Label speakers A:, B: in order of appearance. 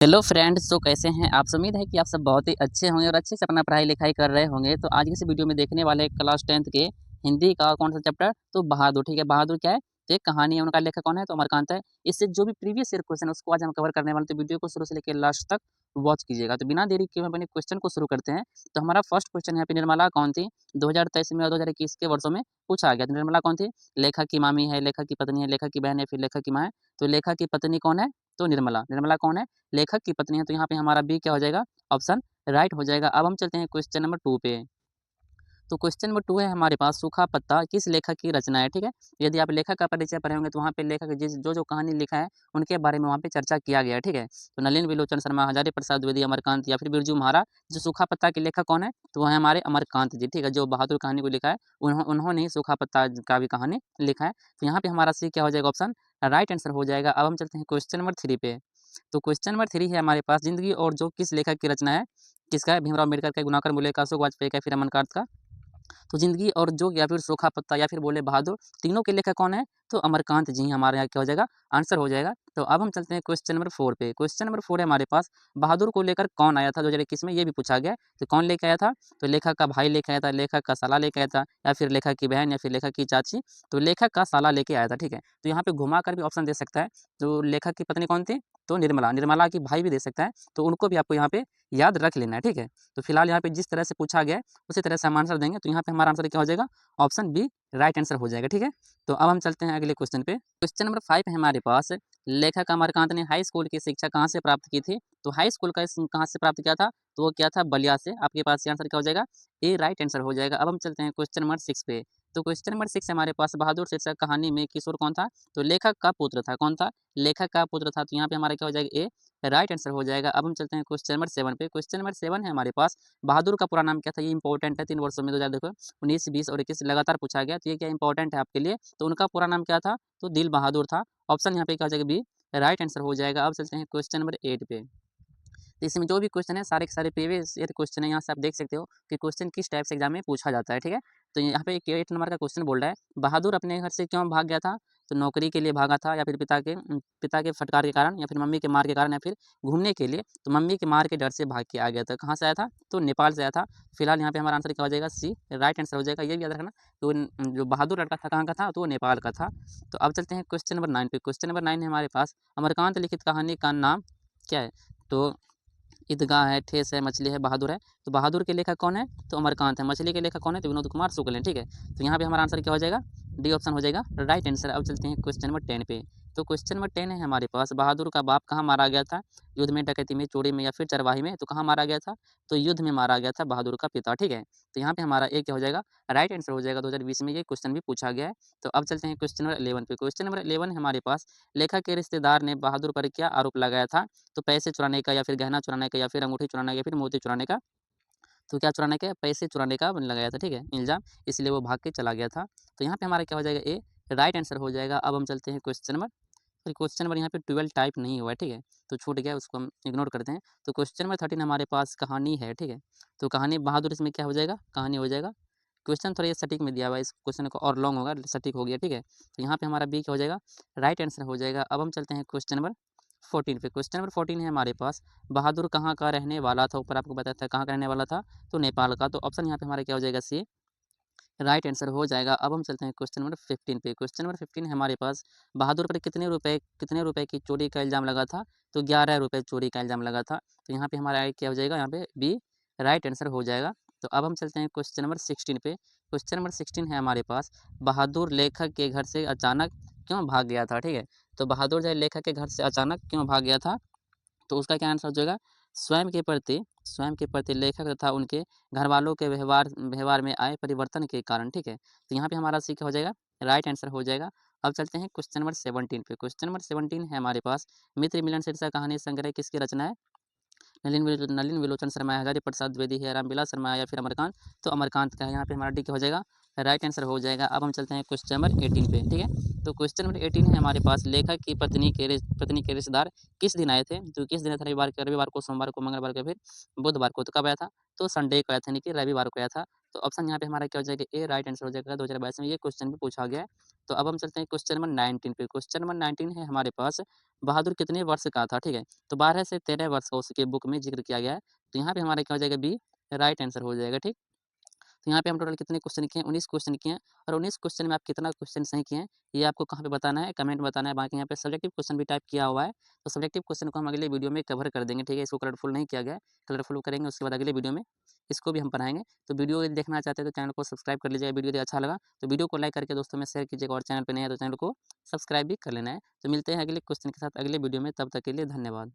A: Hello friends, तो कैसे हैं आप। उम्मीद है कि आप सब बहुत ही अच्छे होंगे और अच्छे से अपना पढ़ाई लिखाई कर रहे होंगे। तो आज की इस वीडियो में देखने वाले हैं क्लास 10th के हिंदी का कौन सा चैप्टर, तो बहादुर। ठीक है, बहादुर क्या है, तो एक कहानी है। उनका लेखक कौन है, तो अमरकांत है। इससे जो भी प्रीवियस ईयर क्वेश्चन है उसको आज हम कवर करने वाले हैं, तो वीडियो को शुरू से लेकर लास्ट तक वॉच कीजिएगा। तो बिना देरी के हम अपने क्वेश्चन को शुरू करते हैं। तो हमारा फर्स्ट क्वेश्चन है, निर्मला कौन थी। 2023 में और 2021 के वर्षों में पूछा गया। तो निर्मला कौन थी, लेखक की मामी है, लेखक की पत्नी है, लेखक की बहन है, फिर लेखक की माँ है। तो लेखक की पत्नी कौन है, तो निर्मला। निर्मला कौन है, लेखक की पत्नी है। तो यहाँ पे हमारा बी क्या हो जाएगा, ऑप्शन राइट हो जाएगा। अब हम चलते हैं क्वेश्चन नंबर 2 पे। तो क्वेश्चन नंबर 2 है हमारे पास, सूखा पत्ता किस लेखक की रचना है। ठीक है, यदि आप लेखक का परिचय पढ़े होंगे तो वहाँ पे लेखक जिस जो जो कहानी लिखा है उनके बारे में वहाँ पे चर्चा किया गया है। ठीक है, तो नलिन विलोचन शर्मा, हजारी प्रसाद द्विवेदी, अमरकांत या फिर बिरजू महाराज। जो सूखा पत्ता के लेखक कौन है, तो वह है हमारे अमरकांत जी। ठीक है, जो बहादुर कहानी को लिखा है उन्होंने ही सूखा पत्ता का भी कहानी लिखा है। तो यहाँ पे हमारा सी क्या हो जाएगा, ऑप्शन राइट आंसर हो जाएगा। अब हम चलते हैं क्वेश्चन नंबर 3 पे। तो क्वेश्चन नंबर 3 है हमारे पास, जिंदगी और जो किस लेखक की रचना है। किसका है, भीमराव अम्बेडकर का, गुणाकर मूले का, अशोक वाजपेयी का, फिर अमरकांत का। तो जिंदगी और जोग या फिर सूखा पत्ता या फिर बोले बहादुर, तीनों के लेखक कौन है, तो अमरकांत जी हमारे यहाँ क्या हो जाएगा, आंसर हो जाएगा। तो अब हम चलते हैं क्वेश्चन नंबर 4 पे। क्वेश्चन नंबर 4 है हमारे पास, बहादुर को लेकर कौन आया था 2021 में, ये भी पूछा गया। तो कौन लेकर आया था, तो लेखक का भाई लेकर आया था, लेखक का साला लेकर आया था, या फिर लेखक की बहन, या फिर लेखक की चाची। तो लेखक का साला लेके आया था। ठीक है, तो यहाँ पे घुमा कर भी ऑप्शन दे सकता है। तो लेखक की पत्नी कौन थी, तो निर्मला। निर्मला की भाई भी दे सकता है, तो उनको भी आपको यहाँ पे याद रख लेना है। ठीक है, तो फिलहाल यहाँ पे जिस तरह से पूछा गया है उसी तरह से हम आंसर देंगे। तो यहाँ पे हमारा आंसर क्या हो जाएगा, ऑप्शन बी राइट आंसर हो जाएगा। ठीक है, तो अब हम चलते हैं अगले क्वेश्चन पे। क्वेश्चन नंबर 5 है हमारे पास, लेखक अमरकांत ने हाई स्कूल की शिक्षा कहाँ से प्राप्त की थी। तो हाई स्कूल का कहाँ से प्राप्त किया था, तो वो क्या था, बलिया से। आपके पास ये आंसर क्या हो जाएगा, ए राइट आंसर हो जाएगा। अब हम चलते हैं क्वेश्चन नंबर 6 पे। तो क्वेश्चन नंबर 6 हमारे पास, बहादुर शीर्षक कहानी में किशोर कौन था, तो लेखक का पुत्र था। कौन था, लेखक का पुत्र था। तो यहाँ पे हमारा क्या हो जाएगा, ए राइट आंसर हो जाएगा। अब हम चलते हैं क्वेश्चन नंबर 7 पे। क्वेश्चन नंबर 7 है हमारे पास, बहादुर का पूरा नाम क्या था। ये इंपॉर्टेंट है, 3 वर्षों में 2000 देखो 19, 20 और 21 लगातार पूछा गया। तो ये क्या इंपॉर्टेंट है आपके लिए। तो उनका पूरा नाम क्या था, तो दिल बहादुर था। ऑप्शन यहाँ पे क्या हो जाएगा, बी राइट आंसर हो जाएगा। अब चलते हैं क्वेश्चन नंबर 8 पे। तो इसमें जो भी क्वेश्चन है सारे के सारे प्रीवियस ईयर क्वेश्चन है। यहाँ से आप देख सकते हो कि क्वेश्चन किस टाइप से एग्जाम में पूछा जाता है। ठीक है, तो यहाँ पे 8 नंबर का क्वेश्चन बोल रहा है, बहादुर अपने घर से क्यों भाग गया था। तो नौकरी के लिए भागा था, या फिर पिता के फटकार के कारण, या फिर मम्मी के मार के कारण, या फिर घूमने के लिए। तो मम्मी के मार के डर से भाग के आ गया था। कहाँ से आया था, तो नेपाल से आया था। फिलहाल यहाँ पे हमारा आंसर क्या हो जाएगा, सी राइट आंसर हो जाएगा। ये भी याद रखना, तो जो बहादुर लड़का था कहाँ का था, तो वो नेपाल का था। तो अब चलते हैं क्वेश्चन नंबर 9 पे। क्वेश्चन नंबर 9 है हमारे पास, अमरकांत लिखित कहानी का नाम क्या है। तो ईदगाह है, ठेस है, मछली है, बहादुर है। तो बहादुर के लेखक कौन है, तो अमरकांत है। मछली के लेखक कौन है, तो विनोद कुमार शुक्ल है। ठीक है, तो यहाँ पे हमारा आंसर क्या हो जाएगा, डी ऑप्शन हो जाएगा राइट आंसर। अब चलते हैं क्वेश्चन नंबर 10 पे। तो क्वेश्चन नंबर 10 है हमारे पास, बहादुर का बाप कहाँ मारा गया था, युद्ध में, डकैती में, चोरी में, या फिर चरवाही में। तो कहाँ मारा गया था, तो युद्ध में मारा गया था बहादुर का पिता। ठीक है, तो यहाँ पे हमारा एक क्या हो जाएगा, राइट आंसर हो जाएगा। 2020 में ये क्वेश्चन भी पूछा गया है। तो अब चलते हैं क्वेश्चन नंबर 11 पे। क्वेश्चन नंबर 11 है हमारे पास, लेखक के रिश्तेदार ने बहादुर पर क्या आरोप लगाया था। तो पैसे चुराने का, या फिर गहना चुराने का, या फिर अंगूठी चुराने का, या फिर मोती चुराने का। तो क्या चुराने का, पैसे चुराने का लगाया था। ठीक है, इल्ज़ाम, इसलिए वो भाग के चला गया था। तो यहाँ पे हमारा क्या हो जाएगा, ए राइट आंसर हो जाएगा। अब हम चलते हैं क्वेश्चन नंबर, फिर क्वेश्चन नंबर यहाँ पे 12 टाइप नहीं हुआ है। ठीक है, तो छूट गया, उसको हम इग्नोर करते हैं। तो क्वेश्चन नंबर 13 हमारे पास कहानी है। ठीक है, तो कहानी बहादुर, इसमें क्या हो जाएगा, कहानी हो जाएगा। क्वेश्चन थोड़ा ये सटीक में दिया हुआ है, इस क्वेश्चन को और लॉन्ग होगा, सटीक हो गया। ठीक है, तो यहाँ पे हमारा बी क्या हो जाएगा, राइट आंसर हो जाएगा। अब हम चलते हैं क्वेश्चन नंबर 14 पे। क्वेश्चन नंबर 14 है हमारे पास, बहादुर कहाँ का रहने वाला था। ऊपर आपको बताया था कहाँ का रहने वाला था, तो नेपाल का। तो ऑप्शन यहाँ पे हमारा क्या हो जाएगा, सी राइट आंसर हो जाएगा। अब हम चलते हैं क्वेश्चन नंबर 15 पे। क्वेश्चन नंबर 15 है हमारे पास, बहादुर पर कितने रुपए की चोरी का इल्ज़ाम लगा था। तो 11 रुपये चोरी का इल्ज़ाम लगा था। तो यहाँ पे हमारा क्या हो जाएगा, यहाँ पे बी राइट आंसर हो जाएगा। तो अब हम चलते हैं क्वेश्चन नंबर 16 पे। क्वेश्चन नंबर 16 है हमारे पास, बहादुर लेखक के घर से अचानक क्यों भाग गया था। ठीक है, तो बहादुर जो है लेखक के घर से अचानक क्यों भाग गया था, तो उसका क्या आंसर हो जाएगा, स्वयं के प्रति लेखक तथा उनके घरवालों के व्यवहार व्यवहार में आए परिवर्तन के कारण। ठीक है, तो यहाँ पे हमारा सी क्या हो जाएगा, राइट आंसर हो जाएगा। अब चलते हैं क्वेश्चन नंबर 17 पे। क्वेश्चन नंबर 17 है हमारे पास, मित्र मिलन शीर्षक कहानी संग्रह किसकी रचना है। नलिन विलोचन शर्मा है, हजारी प्रसाद द्विवेदी है, रामविलास शर्मा है, या फिर अमरकांत। तो अमरकांत का है। यहाँ पे हमारा डी क्या हो जाएगा, राइट आंसर हो जाएगा। अब हम चलते हैं क्वेश्चन नंबर 18 पे। ठीक है, तो क्वेश्चन नंबर 18 है हमारे पास, लेखक की पत्नी के रिश्तेदार किस दिन आए थे। तो किस दिन आया था, रविवार को, सोमवार को, मंगलवार को, फिर बुधवार को। तो कब आया था, तो संडे को आया था, यानी कि रविवार को आया था। तो ऑप्शन यहाँ पे हमारा क्या हो जाएगा, ए राइट आंसर हो जाएगा। 2022 में ये क्वेश्चन भी पूछा गया है। तो अब हम चलते हैं क्वेश्चन नंबर 19 पे। क्वेश्चन नंबर 19 है हमारे पास, बहादुर कितने वर्ष का था? ठीक है, तो 12 से 13 वर्ष का उसके बुक में ज़िक्र किया गया है। तो यहाँ पे हमारा क्या हो जाएगा, बी राइट आंसर हो जाएगा। ठीक, तो यहाँ पे हम टोटल कितने क्वेश्चन किए हैं, 19 क्वेश्चन किए हैं। और 19 क्वेश्चन में आप कितना क्वेश्चन सही किए हैं, ये आपको कहाँ पे बताना है, कमेंट में बताना है। बाकी यहाँ पे सब्जेक्टिव क्वेश्चन भी टाइप किया हुआ है, तो सब्जेक्टिव क्वेश्चन को हम अगले वीडियो में कवर कर देंगे। ठीक है, इसको कलरफुल नहीं किया गया है, कलरफुल करेंगे उसके बाद अगले वीडियो में इसको भी हम पढ़ाएंगे। तो वीडियो यदि देखना चाहते हैं तो चैनल को सब्सक्राइब कर लीजिएगा। वीडियो यदि अच्छा लगा तो वीडियो को लाइक करके दोस्तों में शेयर कीजिएगा, और चैनल पर नए हैं तो चैनल को सब्सक्राइब भी कर लेना है। तो मिलते हैं अगले क्वेश्चन के साथ अगले वीडियो में, तब तक के लिए धन्यवाद।